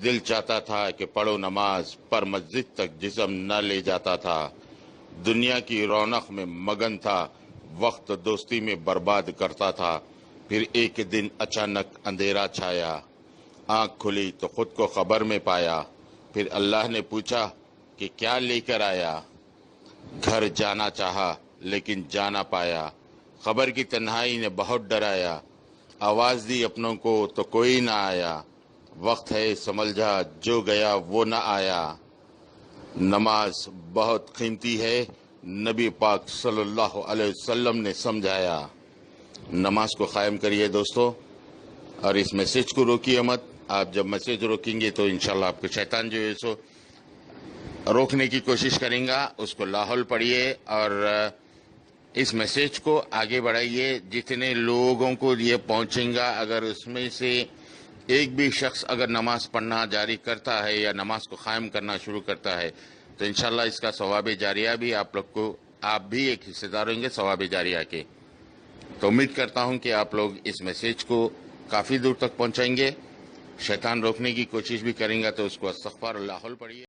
دل چاہتا تھا کہ پڑھو نماز پر مسجد تک جسم نہ لے جاتا تھا، دنیا کی رونق میں مگن تھا، وقت دوستی میں برباد کرتا تھا۔ پھر ایک دن اچانک اندھیرا چھایا، آنکھ کھلی تو خود کو خبر میں پایا۔ پھر اللہ نے پوچھا کہ کیا لے کر آیا؟ گھر جانا چاہا لیکن جا نہ پایا، خبر کی تنہائی نے بہت ڈرایا، آواز دی اپنوں کو تو کوئی نہ آیا، وقت ہے سمجھا جو گیا وہ نہ آیا۔ نماز بہت قیمتی ہے، نبی پاک صلی اللہ علیہ وسلم نے سمجھایا۔ نماز کو قائم کریے دوستو، اور اس میسیج کو روکیے مت۔ آپ جب میسیج روکیں گے تو انشاءاللہ آپ کو شیطان جو ہے سو روکنے کی کوشش کریں گا۔ اس کو لاحول پڑھیے اور اس میسیج کو آگے بڑھائیے، جتنے لوگوں کو یہ پہنچیں گا۔ اگر اس میں سے ایک بھی شخص اگر نماز پڑھنا جاری کرتا ہے یا نماز کو قائم کرنا شروع کرتا ہے تو انشاءاللہ اس کا ثواب جاریہ بھی آپ بھی ایک حصے دار ہوں گے ثواب جاریہ کے۔ تو امید کرتا ہوں کہ آپ لوگ اس میسیج کو کافی دور تک پہنچائیں گے۔ شیطان روکنے کی کوشش بھی کریں گا تو اس کو استغفار اللہ پڑھیے۔